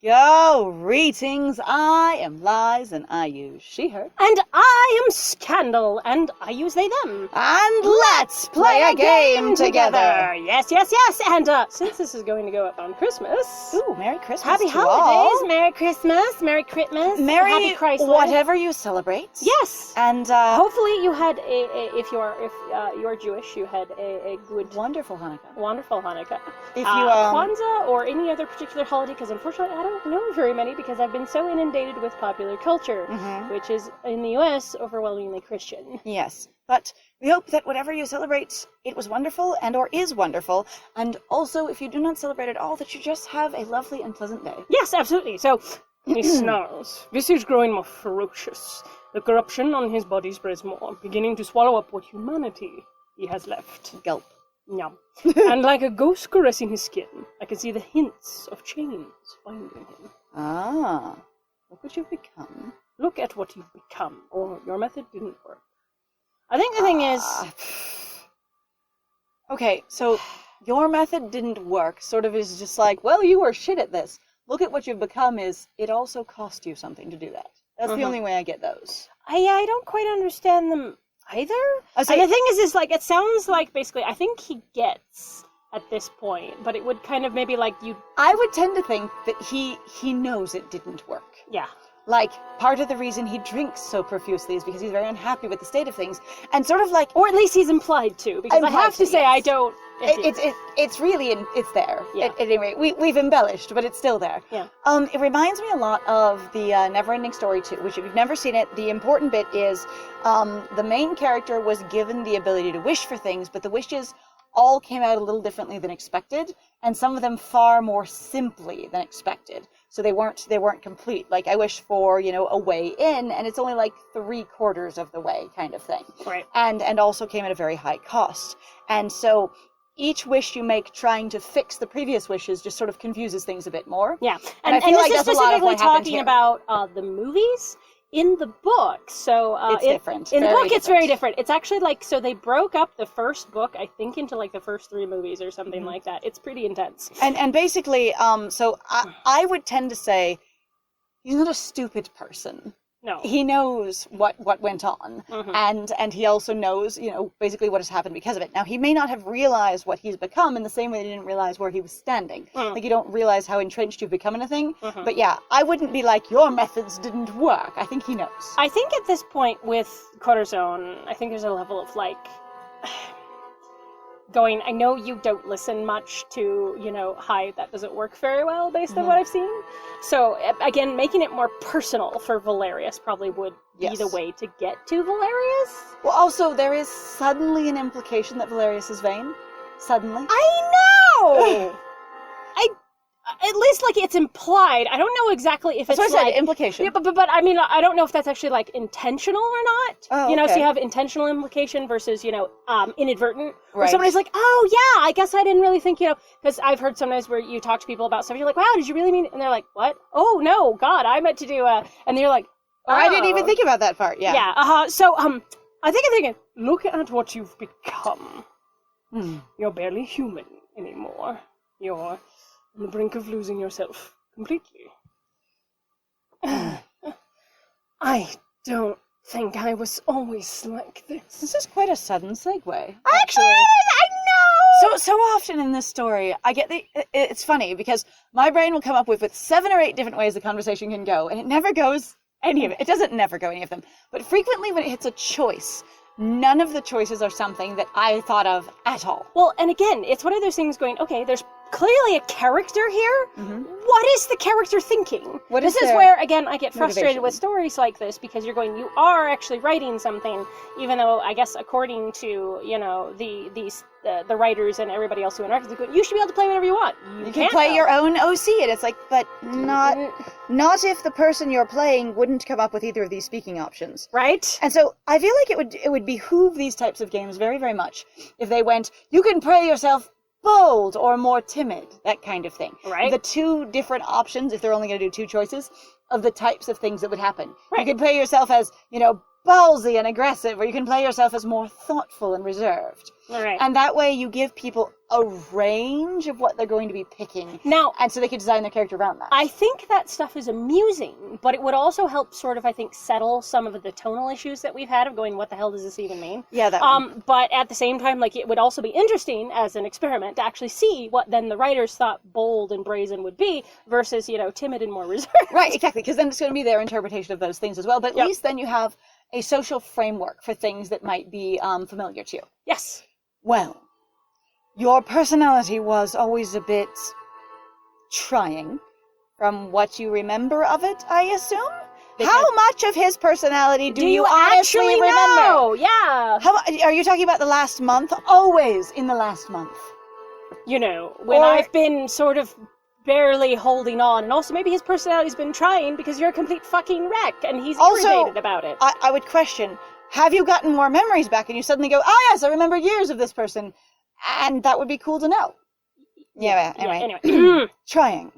Go, greetings, I am Lies, and I use she, her. And I am Scandal, and I use they, them. And let's play a game together! Yes, and since this is going to go up on Christmas... Ooh, Merry Christmas Happy to holidays, all. Merry Christmas, Merry Christmas, Merry Happy Chrysler. whatever you celebrate. Yes! And, hopefully you had if you're Jewish, you had a good... Wonderful Hanukkah. Wonderful Hanukkah. If you, Kwanzaa or any other particular holiday, because unfortunately I don't know very many because I've been so inundated with popular culture, which is, in the US, overwhelmingly Christian. Yes, but we hope that whatever you celebrate, it was wonderful and or is wonderful, and also, if you do not celebrate at all, that you just have a lovely and pleasant day. Yes, absolutely. So, he snarls, visage growing more ferocious. The corruption on his body spreads more, beginning to swallow up what humanity he has left. Gulp. Yum. And like a ghost caressing his skin, I can see the hints of chains binding him. Ah, look what you've become. Look at what you've become, or your method didn't work. I think the thing is... Okay, so your method didn't work, sort of is just like, well, you were shit at this. Look at what you've become is, it also cost you something to do that. That's the only way I get those. I don't quite understand them either. And the thing is like, it sounds like, basically, I think he gets... at this point, but it would kind of maybe like you... I would tend to think that he knows it didn't work. Yeah. Like, part of the reason he drinks so profusely is because he's very unhappy with the state of things, and sort of like... Or at least he's implied to, because I have to say, yes. I don't... It's really, it's there. Yeah. At any rate, we've embellished, but it's still there. Yeah. It reminds me a lot of the Neverending Story 2, which if you've never seen it, the important bit is the main character was given the ability to wish for things, but the wishes all came out a little differently than expected, and some of them far more simply than expected. So they weren't complete. Like, I wish for, a way in, and it's only like 3/4 of the way, kind of thing. Right. And also came at a very high cost. And so each wish you make trying to fix the previous wishes just sort of confuses things a bit more. Yeah. And I feel like this is that's a lot of specifically what happened talking here. about the movies. In the book, so it's different. In the book, it's very different. It's actually like, so they broke up the first book, I think, into like the first 3 movies or something like that. It's pretty intense. And basically, so I would tend to say he's not a stupid person. No. He knows what went on, and he also knows, basically what has happened because of it. Now, he may not have realized what he's become in the same way that he didn't realize where he was standing. Like, you don't realize how entrenched you've become in a thing. But yeah, I wouldn't be like, your methods didn't work. I think he knows. I think at this point with Corazon, I think there's a level of like... going, I know you don't listen much to, hi, that doesn't work very well based on what I've seen. So, again, making it more personal for Valerius probably would be the way to get to Valerius. Well, also, there is suddenly an implication that Valerius is vain. Suddenly. I know! At least, like, it's implied. I don't know exactly if it's That's what I said, implication. Yeah, but I mean, I don't know if that's actually, like, intentional or not. Oh, so okay. you have intentional implication versus, inadvertent. Where Right. somebody's like, oh, yeah, I guess I didn't really think, because I've heard sometimes where you talk to people about stuff, you're like, wow, did you really mean it? And they're like, what? Oh, no, God, I meant to do and they're like, oh. Or I didn't even think about that part, yeah. Yeah, so, I think I'm thinking, look at what you've become. You're barely human anymore. You're on the brink of losing yourself completely. I don't think I was always like this. This is quite a sudden segue. Actually, I know! So often in this story, I get it's funny, because my brain will come up with 7 or 8 different ways the conversation can go, and it never goes any of it. It doesn't never go any of them. But frequently when it hits a choice, none of the choices are something that I thought of at all. Well, and again, it's one of those things going, okay, there's clearly a character here. What is the character thinking? This is where, again, I get frustrated motivation? with stories like this, because you're going, you are actually writing something, even though, I guess, according to, the writers and everybody else who interacts with it, you should be able to play whatever you want. You can play your own OC, and it's like, but not if the person you're playing wouldn't come up with either of these speaking options. Right? And so I feel like it would behoove these types of games very, very much if they went, you can play yourself bold or more timid, that kind of thing. Right. The 2 different options, if they're only going to do 2 choices, of the types of things that would happen. Right. You could play yourself as, ballsy and aggressive, or you can play yourself as more thoughtful and reserved. All right. And that way you give people a range of what they're going to be picking. Now, and so they can design their character around that. I think that stuff is amusing, but it would also help sort of, I think, settle some of the tonal issues that we've had of going, what the hell does this even mean? Yeah, that one. But at the same time, like, it would also be interesting as an experiment to actually see what then the writers thought bold and brazen would be versus, timid and more reserved. Right, exactly, because then it's going to be their interpretation of those things as well. But at least then you have a social framework for things that might be familiar to you. Yes. Well, your personality was always a bit trying, from what you remember of it, I assume? How much of his personality do you honestly actually remember? know? Yeah. Are you talking about the last month? Always in the last month. When I've been sort of barely holding on, and also maybe his personality's been trying because you're a complete fucking wreck, and he's irritated about it. I would question, have you gotten more memories back and you suddenly go, yes, I remember years of this person, and that would be cool to know. Anyway. Trying.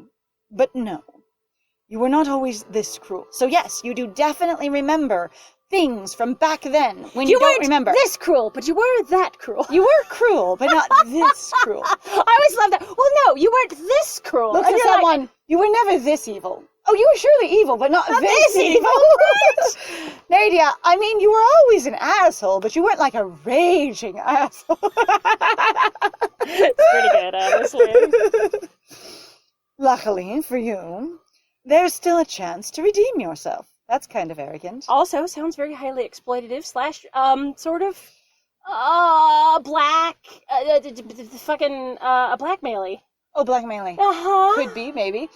But no. You were not always this cruel. So yes, you do definitely remember things from back then when you don't remember. This cruel, but you were that cruel. You were cruel, but not this cruel. I always love that. Well, no, you weren't this cruel. Look at someone, you were never this evil. Oh, you were surely evil, but not this evil. Right? Nadia, I mean, you were always an asshole, but you weren't like a raging asshole. It's pretty good, honestly. Luckily for you, there's still a chance to redeem yourself. That's kind of arrogant. Also, sounds very highly exploitative / sort of, black, blackmail-y. Oh, blackmailing. Uh-huh. Could be, maybe.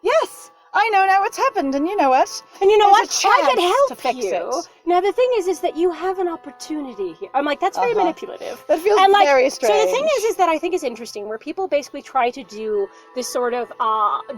Yes! I know now what's happened, and you know what? And you know There's what? a I could chance help to fix you. it. Now, the thing is that you have an opportunity here. I'm like, that's very manipulative. That feels very strange. So the thing is that I think is interesting, where people basically try to do this sort of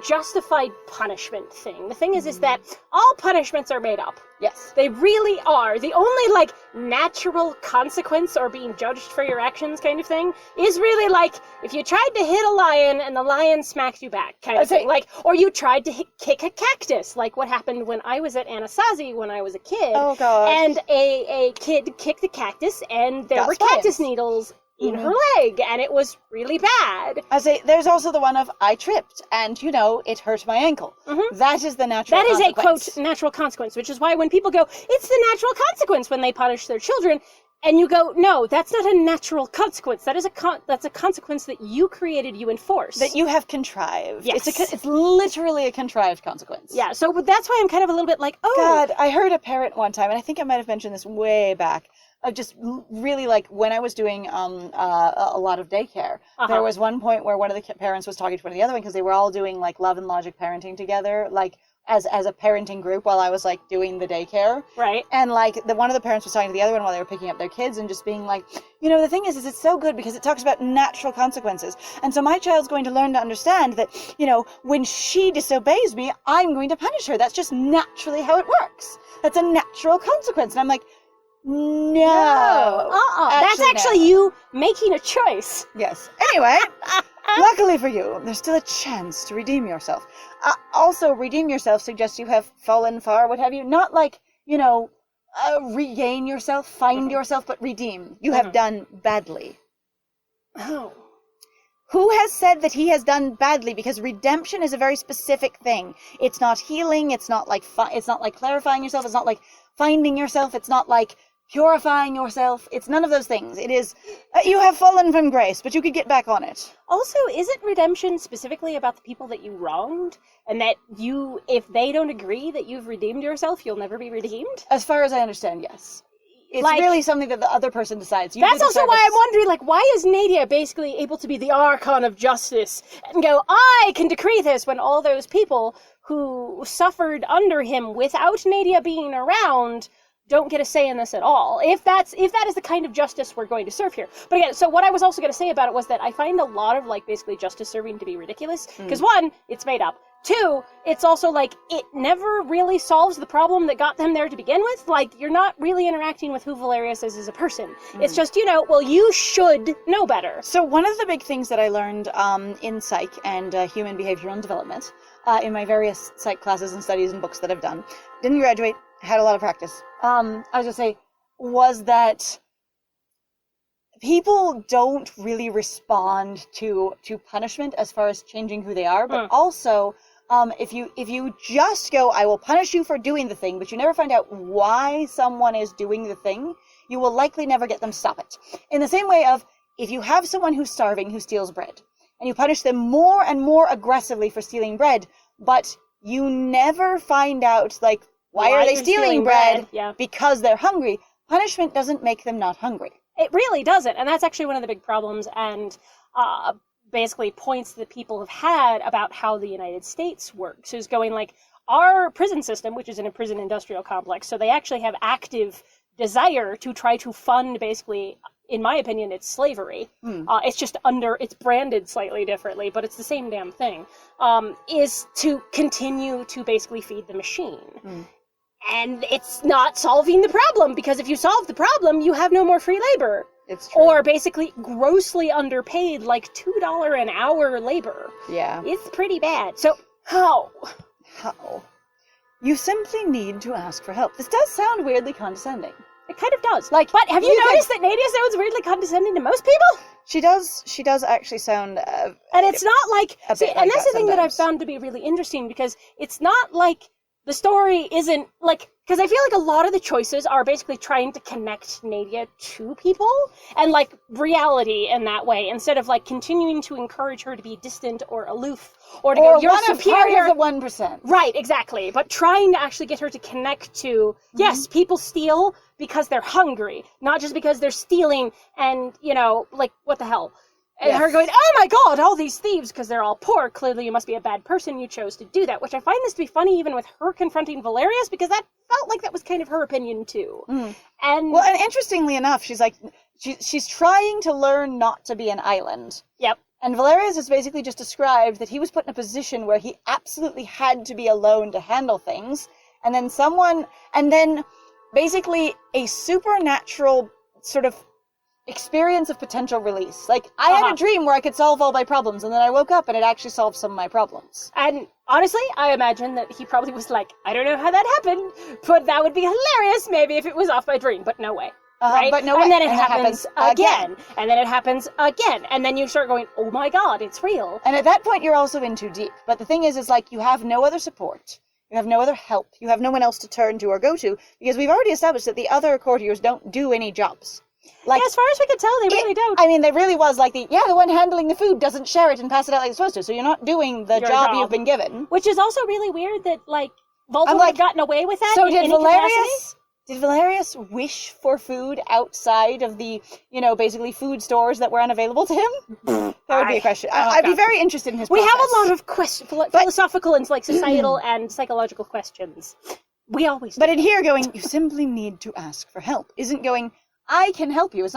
justified punishment thing. The thing is that all punishments are made up. Yes. They really are. The only, natural consequence or being judged for your actions kind of thing is really, if you tried to hit a lion and the lion smacked you back kind of thing. Or you tried to kick a cactus, like what happened when I was at Anasazi when I was a kid. Oh, God. And a kid kicked the cactus and there were cactus needles in her leg, and it was really bad. There's also the one of, I tripped, and, it hurt my ankle. That is the natural consequence. That is a, quote, natural consequence, which is why when people go, it's the natural consequence when they punish their children, and you go, no, that's not a natural consequence. That is that's a consequence that you created, you enforce. That you have contrived. Yes. It's literally a contrived consequence. Yeah, so that's why I'm kind of a little bit like, oh. God, I heard a parent one time, and I think I might have mentioned this way back, just really when I was doing a lot of daycare, there was one point where one of the parents was talking to one of the other one because they were all doing love and logic parenting together, as a parenting group while I was doing the daycare. Right. And one of the parents was talking to the other one while they were picking up their kids and just being like, the thing is it's so good because it talks about natural consequences. And so my child's going to learn to understand that, when she disobeys me, I'm going to punish her. That's just naturally how it works. That's a natural consequence. And I'm like, no. That's actually you making a choice. Yes. Anyway, luckily for you, there's still a chance to redeem yourself. Also, redeem yourself suggests you have fallen far, what have you. Not regain yourself, find yourself, but redeem. You have done badly. Oh. Who has said that he has done badly? Because redemption is a very specific thing. It's not healing. It's not it's not clarifying yourself. It's not finding yourself. It's not purifying yourself. It's none of those things. It is, you have fallen from grace, but you could get back on it. Also, isn't redemption specifically about the people that you wronged? And that if they don't agree that you've redeemed yourself, you'll never be redeemed? As far as I understand, yes. It's really something that the other person decides. That's also why I'm wondering, why is Nadia basically able to be the Archon of Justice and go, I can decree this, when all those people who suffered under him without Nadia being around don't get a say in this at all, if that is the kind of justice we're going to serve here. But again, so what I was also going to say about it was that I find a lot of basically justice serving to be ridiculous, because one, it's made up. Two, it's also it never really solves the problem that got them there to begin with. You're not really interacting with who Valerius is as a person. It's just, you should know better. So one of the big things that I learned in psych and human behavioral development, in my various psych classes and studies and books that I've done, didn't graduate, had a lot of practice. I was gonna say was that people don't really respond to punishment as far as changing who they are, but also if you just go, I will punish you for doing the thing, but you never find out why someone is doing the thing, you will likely never get them to stop it. In the same way of, if you have someone who's starving who steals bread, and you punish them more and more aggressively for stealing bread, but you never find out, like, why are they stealing bread? Yeah. Because they're hungry. Punishment doesn't make them not hungry. It really doesn't, and that's actually one of the big problems, and basically points that people have had about how the United States works, is going like, our prison system, which is in a prison industrial complex, so they actually have active desire to try to fund, basically, in my opinion, it's slavery. It's just it's branded slightly differently, but it's the same damn thing, is to continue to basically feed the machine. And it's not solving the problem, because if you solve the problem, you have no more free labor. It's true. Or basically grossly underpaid, like $2 an hour labor. Yeah. It's pretty bad. So, how? How? You simply need to ask for help. This does sound weirdly condescending. It kind of does. But have you noticed that Nadia sounds weirdly condescending to most people? She does actually sound... and it's not like... See, like and that's the thing that I've sometimes. found to be really interesting, because it's not like the story isn't, like... Because I feel like a lot of the choices are basically trying to connect Nadia to people, and, like, reality in that way, instead of, like, continuing to encourage her to be distant or aloof, or to go, you're superior. Of the 1%. Right, exactly. But trying to actually get her to connect to, yes, people steal because they're hungry, not just because they're stealing and, you know, like, what the hell? And her going, oh my god, all these thieves, because they're all poor. Clearly you must be a bad person, you chose to do that. Which I find this to be funny even with her confronting Valerius, because that felt like that was kind of her opinion too. And interestingly enough, she's like, she's trying to learn not to be an island. Yep. And Valerius has basically just described that he was put in a position where he absolutely had to be alone to handle things. And then basically a supernatural sort of experience of potential release. Like, I had a dream where I could solve all my problems, and then I woke up and it actually solved some of my problems. And honestly, I imagine that he probably was like, I don't know how that happened, but that would be hilarious maybe if it was off my dream, but no way. Right? But no way. And then it happens again. And then it happens again. And then you start going, oh my god, it's real. And at that point, you're also in too deep. But the thing is like, you have no other support. You have no other help. You have no one else to turn to or go to, because we've already established that the other courtiers don't do any jobs. Like, yeah, as far as we could tell, they really don't. I mean, they really was like the one handling the food doesn't share it and pass it out like it's supposed to, so you're not doing the job you've been given. Which is also really weird that, like, Volta would have gotten away with that. So in any capacity? Did Valerius wish for food outside of the, basically food stores that were unavailable to him? That would be a question. I'd be very interested in his process. We have a lot of philosophical and, like, societal and psychological questions. We always do. But in here going, you simply need to ask for help, isn't going, I can help you. It's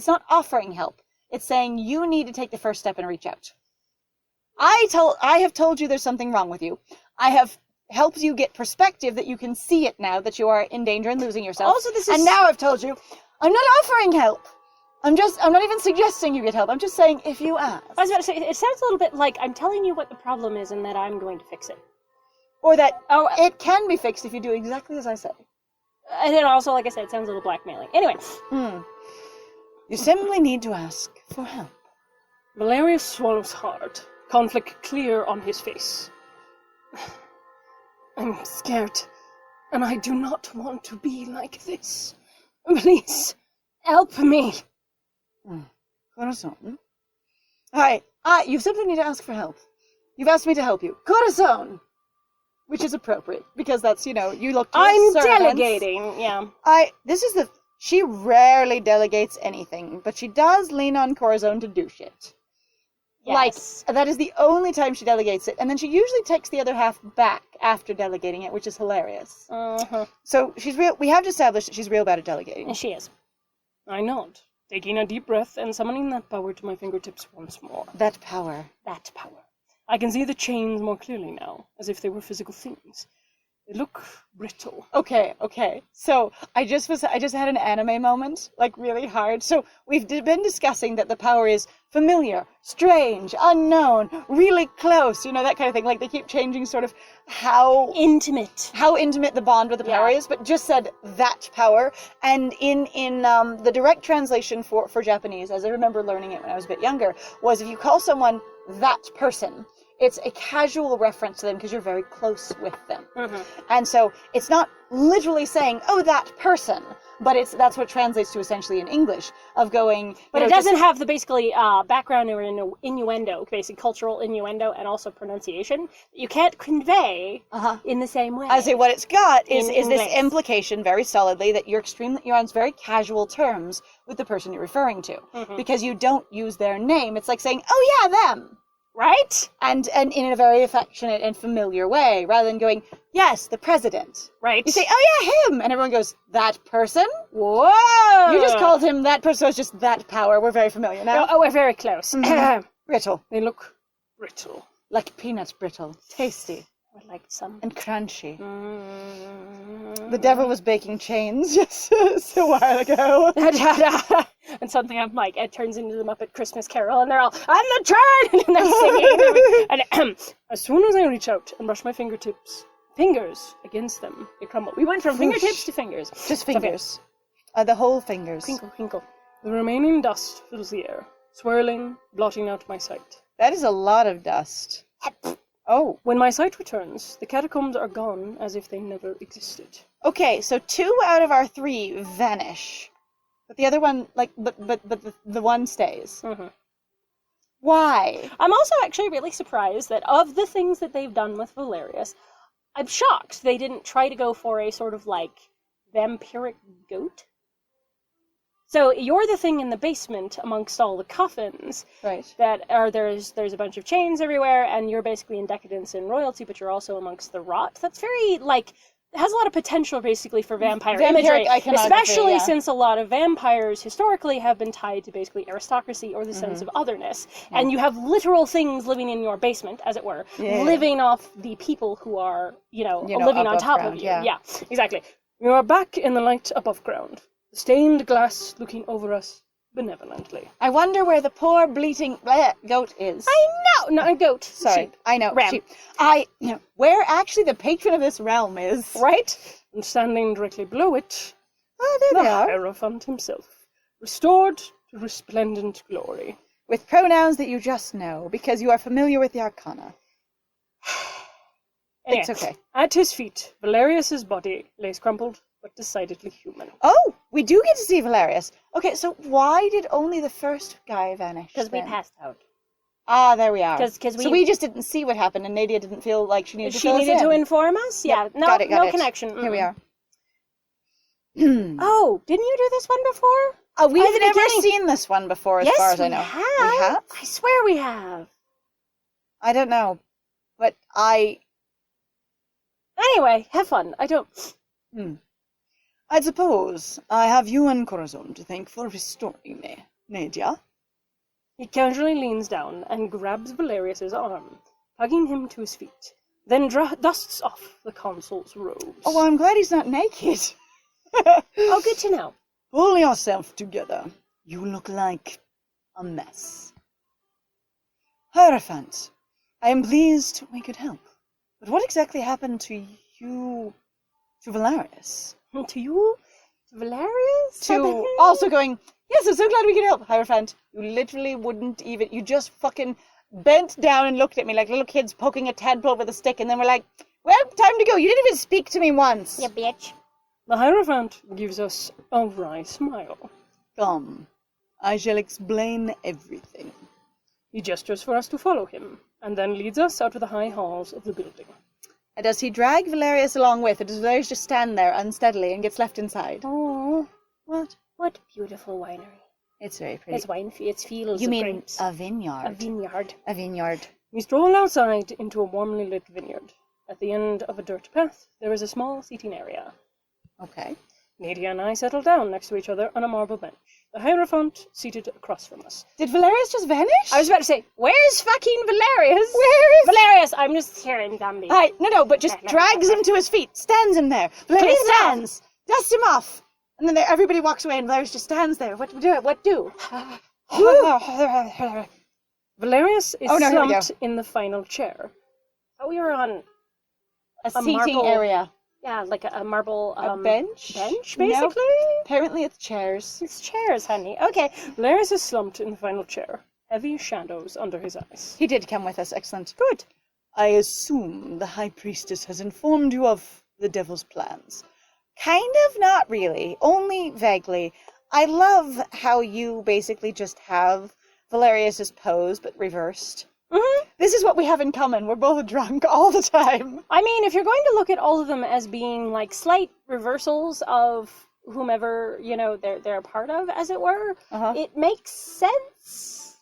not offering help. It's saying you need to take the first step and reach out. I have told you there's something wrong with you. I have helped you get perspective that you can see it now that you are in danger and losing yourself. Also, and now I've told you, I'm not offering help. I'm not even suggesting you get help. I'm just saying if you ask. I was about to say, it sounds a little bit like I'm telling you what the problem is and that I'm going to fix it. Or that, it can be fixed if you do exactly as I say. And then also, like I said, it sounds a little blackmailing. Anyway. You simply need to ask for help. Valerius swallows hard, conflict clear on his face. I'm scared, and I do not want to be like this. Please, help me. Corazon. Hi. You simply need to ask for help. You've asked me to help you. Corazon! Which is appropriate, because that's, you look to I'm servants. delegating, yeah. She rarely delegates anything, but she does lean on Corazon to do shit. Yes. Like, that is the only time she delegates it, and then she usually takes the other half back after delegating it, which is hilarious. So, we have established that she's real bad at delegating. And she is. I nod, taking a deep breath and summoning that power to my fingertips once more. That power. I can see the chains more clearly now, as if they were physical things. They look brittle. Okay. So I just had an anime moment, like really hard. So we've been discussing that the power is familiar, strange, unknown, really close, that kind of thing. Like they keep changing sort of how intimate the bond with the power is, but just said that power. And in the direct translation for Japanese, as I remember learning it when I was a bit younger, was if you call someone that person, it's a casual reference to them because you're very close with them. Mm-hmm. And so it's not literally saying, oh, that person, but that's what translates to essentially in English of going... But it doesn't have the basically background or innuendo, basic cultural innuendo, and also pronunciation. You can't convey in the same way. I say what it's got is this implication very solidly that you're on very casual terms with the person you're referring to. Mm-hmm. Because you don't use their name. It's like saying, oh yeah, them. Right? And in a very affectionate and familiar way, rather than going, yes, the president. Right. You say, oh yeah, him! And everyone goes, that person? Whoa! You just called him that person, so it's just that power. We're very familiar now. Oh, we're very close. Mm-hmm. Brittle. They look brittle. Like peanuts brittle. Tasty. I'd like some. And crunchy. The devil was baking chains just a while ago. And something I'm like, it turns into the Muppet Christmas Carol, and they're all, I'm the train! And they're singing. And as soon as I reach out and brush my fingers against them, they crumble. We went from fingertips to fingers. Just fingers. The whole fingers. Crinkle, crinkle. The remaining dust fills the air, swirling, blotting out my sight. That is a lot of dust. Oh. When my sight returns, the catacombs are gone as if they never existed. Okay, so 2 out of our 3 vanish. But the other one, but the one stays. Mm-hmm. Why? I'm also actually really surprised that of the things that they've done with Valerius, I'm shocked they didn't try to go for a sort of vampiric goat. So you're the thing in the basement amongst all the coffins. Right. That are there's a bunch of chains everywhere, and you're basically in decadence and royalty, but you're also amongst the rot. That's very it has a lot of potential basically for vampire imagery, especially since a lot of vampires historically have been tied to basically aristocracy or the sense of otherness. Yeah. And you have literal things living in your basement, as it were, living off the people who are, living on top of you. Yeah, exactly. You are back in the light above ground. The stained glass looking over us benevolently. I wonder where the poor bleating goat is. I know! Not a goat. Sorry. Sheep. I know. Ram. Sheep. Where actually the patron of this realm is. Right? And standing directly below it, there they are. Hierophant himself, restored to resplendent glory. With pronouns that you just know, because you are familiar with the Arcana. Anyway, it's okay. At his feet, Valerius's body lays crumpled, but decidedly human. Oh, we do get to see Valerius. Okay, so why did only the first guy vanish? Because we passed out. Ah, there we are. So we just didn't see what happened, and Nadia didn't feel like she needed to fill us in. She needed to inform us? Yeah. Yep. No, got it. connection. Here we are. Oh, didn't you do this one before? Oh, we've never seen this one before, as far as I know. Yes, we have. I swear we have. I don't know, but Anyway, have fun. I don't... I suppose I have you and Corazon to thank for restoring me, Nadia. He casually leans down and grabs Valerius's arm, hugging him to his feet, then dusts off the consul's robes. Oh, well, I'm glad he's not naked. Oh, good to know. Pull yourself together. You look like a mess. Hierophant, I am pleased we could help. But what exactly happened to you, to Valerius? To you? To Valerius? Also going, yes, I'm so glad we could help, Hierophant. You literally wouldn't even, you just fucking bent down and looked at me like little kids poking a tadpole with a stick, and then we're like, well, time to go. You didn't even speak to me once. You bitch. The Hierophant gives us a wry smile. Come, I shall explain everything. He gestures for us to follow him, and then leads us out of the high halls of the building. And does he drag Valerius along with, or does Valerius just stand there unsteadily and gets left inside? Oh, what? What beautiful winery. It's very pretty. It's fields You of mean grapes. a vineyard? A vineyard. A vineyard. We stroll outside into a warmly lit vineyard. At the end of a dirt path, there is a small seating area. Okay. Nadia and I settle down next to each other on a marble bench. The Hierophant seated across from us. Did Valerius just vanish? I was about to say, where's fucking Valerius? Where is Valerius? I'm just hearing Gumby. No, but just drags him to his feet, stands him there. Valerius stands, dusts him off, and then everybody walks away, and Valerius just stands there. What do? What do? Valerius is slumped in the final chair. Oh, we were on a seating marble area. Yeah, like a marble... a bench? Bench, basically? No, apparently it's chairs. It's chairs, honey. Okay. Valerius is slumped in the final chair. Heavy shadows under his eyes. He did come with us. Excellent. Good. I assume the High Priestess has informed you of the Devil's plans. Kind of, not really. Only vaguely. I love how you basically just have Valerius's pose, but reversed. Mm-hmm. This is what we have in common. We're both drunk all the time. I mean, if you're going to look at all of them as being like slight reversals of whomever, they're a part of, as it were, it makes sense.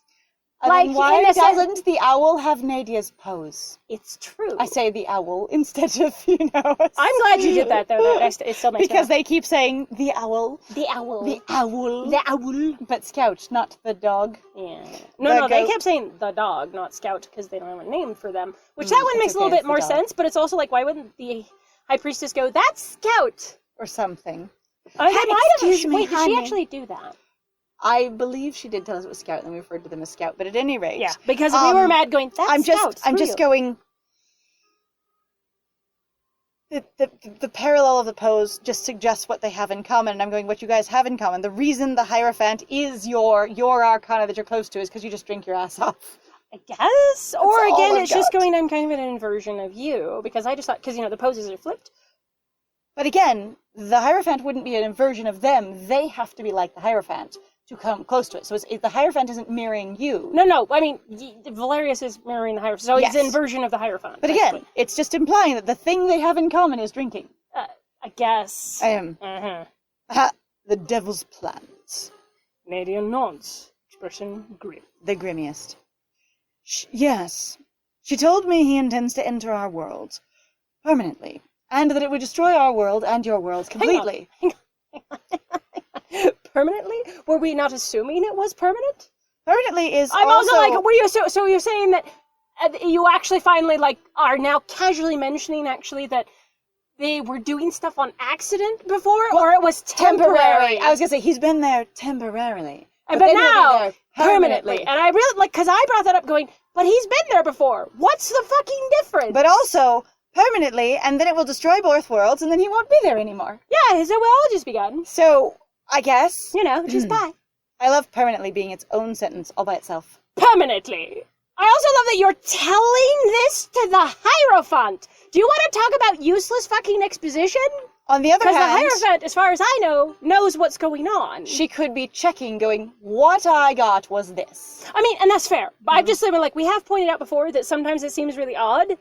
Then why doesn't the owl have Nadia's pose? It's true. I say the owl instead of, I'm glad you did that, though. It still makes because they keep saying the owl. The owl. The owl. The owl. But Scout, not the dog. Yeah. No, they kept saying the dog, not Scout, because they don't have a name for them. Which that one makes a little bit more sense, but it's also like, why wouldn't the High Priestess go, that's Scout? Or something. They might have. Excuse me, wait, did she actually do that? I believe she did tell us it was Scout, and we referred to them as Scout. But at any rate, yeah, because we were mad going. That's Scout. I'm just going. The parallel of the pose just suggests what they have in common, and I'm going, what you guys have in common. The reason the Hierophant is your Arcana that you're close to is because you just drink your ass off. I guess, or again, it's just going. I'm kind of an inversion of you because I just thought because the poses are flipped. But again, the Hierophant wouldn't be an inversion of them. They have to be like the Hierophant to come close to it. So the Hierophant isn't mirroring you. No. I mean, Valerius is mirroring the Hierophant. So he's an inversion of the Hierophant. But again, it's just implying that the thing they have in common is drinking. I guess. The Devil's plans. Nadia nods, expression grim. The grimmiest. Yes. She told me he intends to enter our world. Permanently. And that it would destroy our world and your world completely. Hang on. Permanently? Were we not assuming it was permanent? Permanently is I'm also like, were you so you're saying that you actually finally are now casually mentioning that they were doing stuff on accident before, or it was temporary? I was gonna say he's been there temporarily, but now permanently. And I really because I brought that up, going, but he's been there before. What's the fucking difference? But also permanently, and then it will destroy both worlds, and then he won't be there anymore. Yeah, so we'll all just be gone. So I guess just bye. I love permanently being its own sentence all by itself. Permanently. I also love that you're telling this to the Hierophant. Do you want to talk about useless fucking exposition? On the other hand, because the Hierophant, as far as I know, knows what's going on. She could be checking, going, what I got was this. I mean, and that's fair. But I've just been we have pointed out before that sometimes it seems really odd.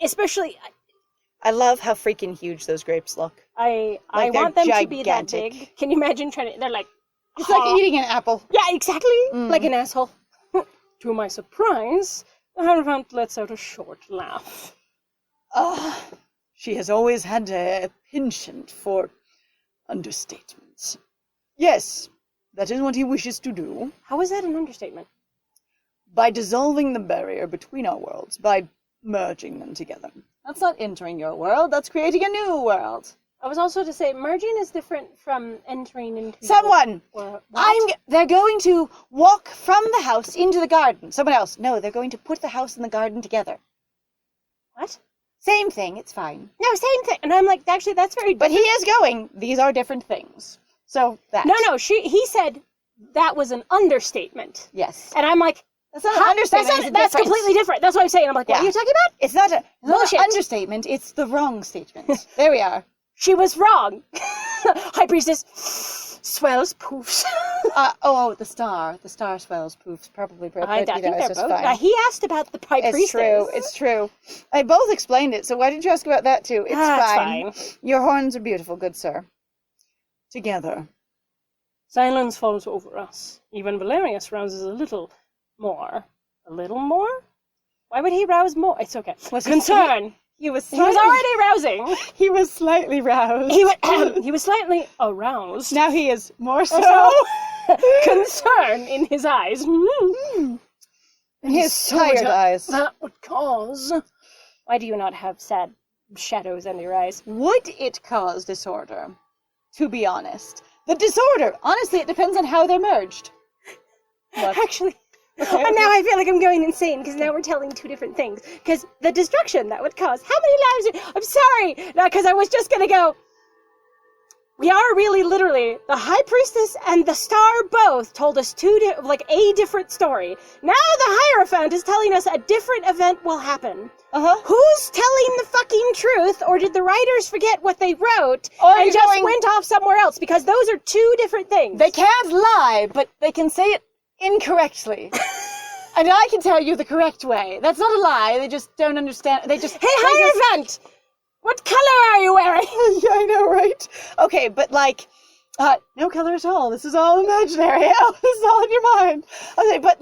Especially... I love how freaking huge those grapes look. I want them to be that big. Can you imagine trying to... They're it's like eating an apple. Yeah, exactly. Like an asshole. To my surprise, the Hierophant lets out a short laugh. She has always had a penchant for understatements. Yes, that is what he wishes to do. How is that an understatement? By dissolving the barrier between our worlds, by merging them together. That's not entering your world, that's creating a new world. I was also to say, merging is different from entering into... Someone! They're going to walk from the house into the garden. Someone else. No, they're going to put the house and the garden together. What? Same thing, it's fine. No, same thing. And I'm like, actually, that's very different. But he is going, these are different things. So, that. No, he said that was an understatement. Yes. And I'm like... That's not an understatement. That's completely different. That's what I'm saying. I'm like, what are you talking about? It's not an understatement. It's the wrong statement. There we are. She was wrong. High Priestess swells poofs. The star. The star swells poofs. Probably. I think they're both. He asked about the High Priestess. It's true. I both explained it, so why didn't you ask about that too? It's fine. Your horns are beautiful, good sir. Together. Silence falls over us. Even Valerius rouses a little more. A little more? Why would he rouse more? It's okay. Concern. He was already rousing. He was slightly roused. He was slightly aroused. Now he is more so. concern in his eyes. His tired eyes. That would cause... Why do you not have sad shadows under your eyes? Would it cause disorder? To be honest. The disorder, honestly, it depends on how they're merged. What? Actually... Okay, And now I feel like I'm going insane, because now we're telling two different things. Because the destruction that would cause... How many lives... I'm sorry! No, because I was just going to go... We are really literally... The High Priestess and the Star both told us a different story. Now the Hierophant is telling us a different event will happen. Uh-huh. Who's telling the fucking truth, or did the writers forget what they wrote Or and just went off somewhere else? Because those are two different things. They can't lie, but they can say it incorrectly. And I can tell you the correct way. That's not a lie, they just don't understand. Hey, Hierophant! What color are you wearing? Yeah, I know, right? Okay, but no color at all. This is all imaginary. Oh, this is all in your mind. Okay, but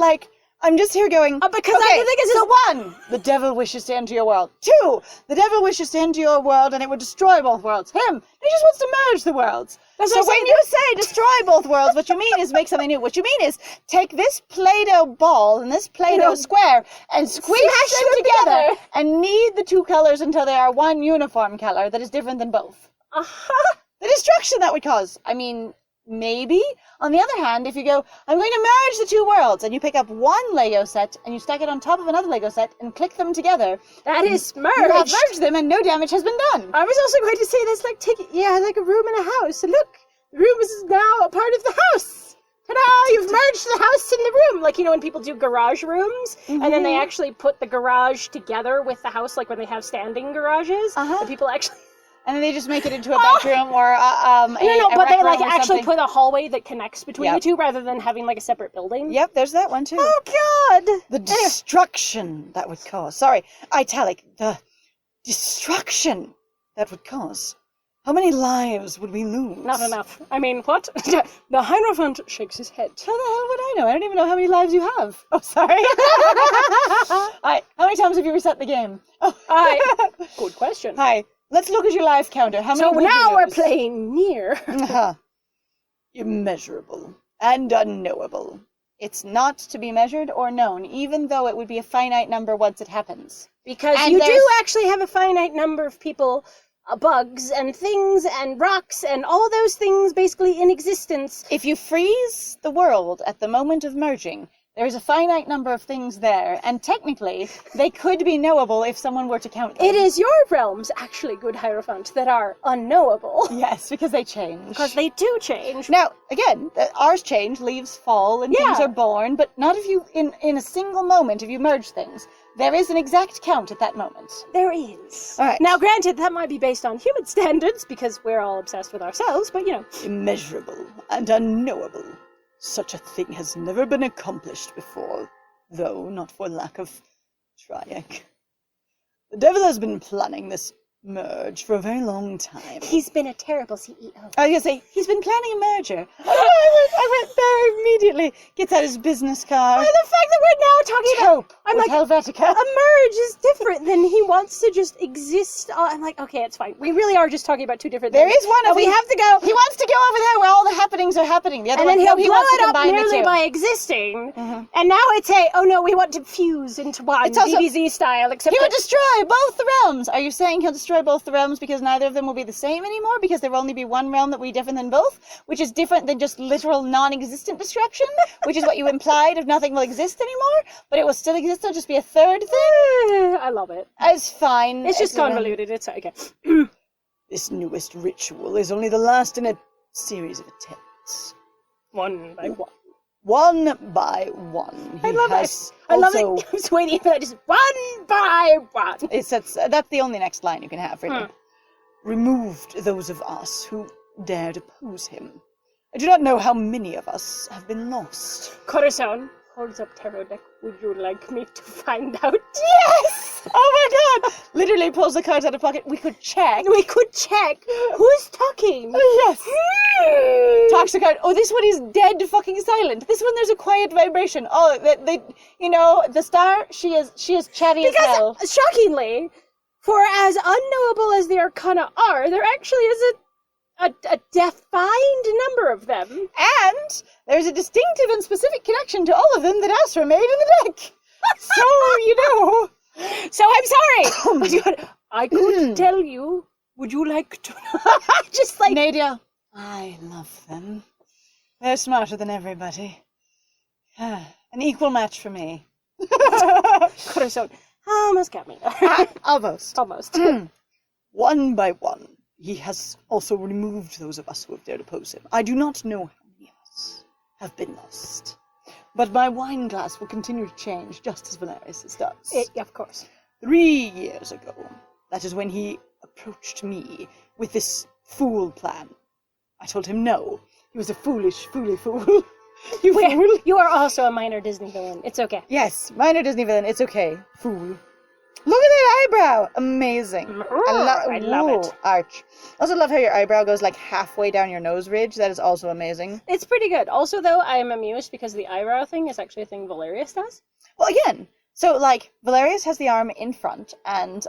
I'm just here going... Because okay, I think it's just... 1, the devil wishes to enter your world. 2, the devil wishes to enter your world and it would destroy both worlds. He just wants to merge the worlds. So when you say destroy both worlds, what you mean is make something new. What you mean is take this Play-Doh ball and this Play-Doh square and squish them together and knead the two colors until they are one uniform color that is different than both. Uh-huh. The destruction that would cause. I mean, maybe. On the other hand, if you go, I'm going to merge the two worlds, and you pick up one Lego set and you stack it on top of another Lego set and click them together. That is merged. You have merged them and no damage has been done. I was also going to say that's like a room in a house. And look, the room is now a part of the house. Ta-da! You've merged the house in the room. Like, when people do garage rooms, and then they actually put the garage together with the house, like when they have standing garages, and people actually... And then they just make it into a bedroom or but they actually something. put a hallway that connects between the two rather than having a separate building. Yep, there's that one too. Oh God! The destruction that would cause. Sorry, italic. The destruction that would cause. How many lives would we lose? Not enough. I mean, what? The Hierophant shakes his head. How the hell would I know? I don't even know how many lives you have. Oh, sorry. Hi. How many times have you reset the game? Oh. Hi. Good question. Hi. Let's look at your life counter. How many? So now we're playing near. Immeasurable and unknowable. It's not to be measured or known, even though it would be a finite number once it happens. Because you do actually have a finite number of people, bugs and things and rocks and all those things basically in existence. If you freeze the world at the moment of merging, there is a finite number of things there, and technically, they could be knowable if someone were to count them. It is your realms, actually, good Hierophant, that are unknowable. Yes, because they change. Because they do change. Now, again, ours change, leaves fall, and things are born, but not if you, in a single moment, if you merge things. There is an exact count at that moment. There is. All right. Now, granted, that might be based on human standards, because we're all obsessed with ourselves, but, Immeasurable and unknowable. Such a thing has never been accomplished before, though not for lack of trying. The devil has been planning this merge for a very long time. He's been a terrible CEO. I was going to say, he's been planning a merger. I went there immediately. Gets out his business card. And the fact that we're now talking about... I'm like, Helvetica. A merge is different than he wants to just exist. I'm like, okay, it's fine. We really are just talking about two different things. There is one of we have to go... He wants to go over there where all the happenings are happening. The other and then one, he'll he blow wants it to up combine merely the two. by existing. And now it's we want to fuse into one, It's also, DBZ style, except he would destroy both the realms. Are you saying he'll destroy both the realms because neither of them will be the same anymore? Because there will only be one realm that will be different than both? Which is different than just literal non-existent destruction? Which is what you implied of nothing will exist anymore? But it will still exist, it'll just be a third thing? I love it. It's fine. It's just convoluted, it's okay. This newest ritual is only the last in a series of attempts. One by one. One by one. I love it. I love it. I was waiting for that. Just one by one. That's the only next line you can have, really. Removed those of us who dared oppose him. I do not know how many of us have been lost. Corazon holds up tarot deck. Would you like me to find out? Yes! Oh my god! Literally pulls the cards out of pocket. We could check. Who's talking? Yes. Talks the card. Oh, this one is dead fucking silent. This one there's a quiet vibration. Oh, the star, she is chatty as hell. Shockingly, for as unknowable as the Arcana are, there actually is a defined number of them. And there's a distinctive and specific connection to all of them that Astra made in the deck. So, you know. So I'm sorry. I could tell you. Would you like to? Just like Nadia, I love them. They're smarter than everybody. An equal match for me. Corazon. Almost got me. Almost. Almost. One by one, he has also removed those of us who have dared oppose him. I do not know how many of us have been lost. But my wine glass will continue to change, just as Valerius does. Of course. 3 years ago, that is when he approached me with this fool plan. I told him no. He was a foolish fool. You fool. You are also a minor Disney villain. It's okay. Yes, minor Disney villain. It's okay. Fool. Look at that eyebrow! Amazing. I love it. Arch. I also love how your eyebrow goes like halfway down your nose ridge. That is also amazing. It's pretty good. Also, though, I am amused because the eyebrow thing is actually a thing Valerius does. Well, again, so like Valerius has the arm in front, and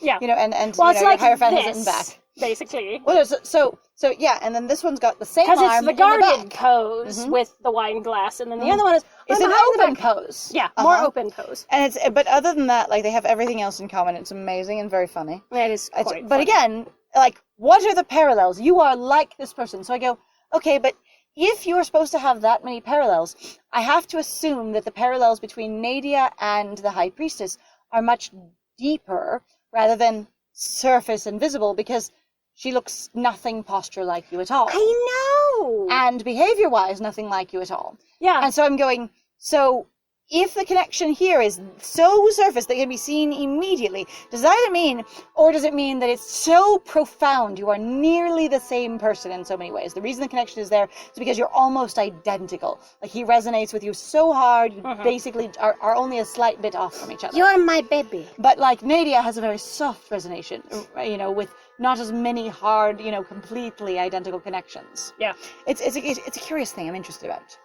you know, and well, you it's know, like Hierophant this, has it in back. Basically. Well, so yeah, and then this one's got the same arm Because it's the in guarded back. pose with the wine glass, and then the other one is It's an behind the open back. pose. Yeah, more open pose. And but other than that, like they have everything else in common. It's amazing and very funny. That is quite But funny. again, like, what are the parallels? You are like this person. So I go, okay, but if you are supposed to have that many parallels, I have to assume that the parallels between Nadia and the High Priestess are much deeper rather than surface and visible, because she looks nothing posture like you at all. I know! And behavior-wise, nothing like you at all. Yeah. And so I'm going, so if the connection here is so surface that can be seen immediately, does that either mean, or does it mean that it's so profound, you are nearly the same person in so many ways? The reason the connection is there is because you're almost identical. Like, he resonates with you so hard, you basically are only a slight bit off from each other. You're my baby. But, like, Nadia has a very soft resonation, you know, with not as many hard, you know, completely identical connections. Yeah. It's a curious thing I'm interested about.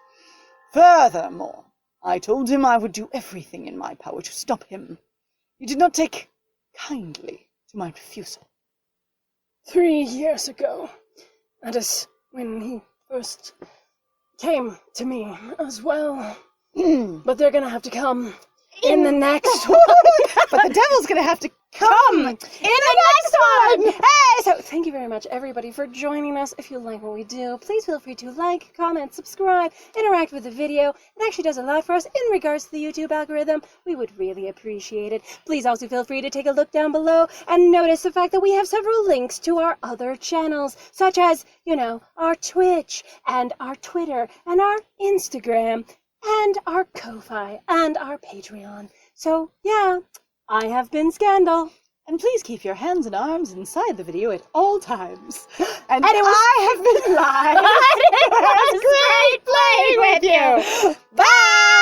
Furthermore, I told him I would do everything in my power to stop him. He did not take kindly to my refusal. 3 years ago. That is when he first came to me as well. But they're gonna have to come in the next one. But the devil's gonna have to come in the next one! Hey! So thank you very much, everybody, for joining us. If you like what we do, please feel free to like, comment, subscribe, interact with the video. It actually does a lot for us in regards to the YouTube algorithm. We would really appreciate it. Please also feel free to take a look down below and notice the fact that we have several links to our other channels, such as, you know, our Twitch and our Twitter and our Instagram and our Ko-Fi and our Patreon. So, yeah, I have been Scandal. And please keep your hands and arms inside the video at all times. And I have been live. It was great playing with you. Bye!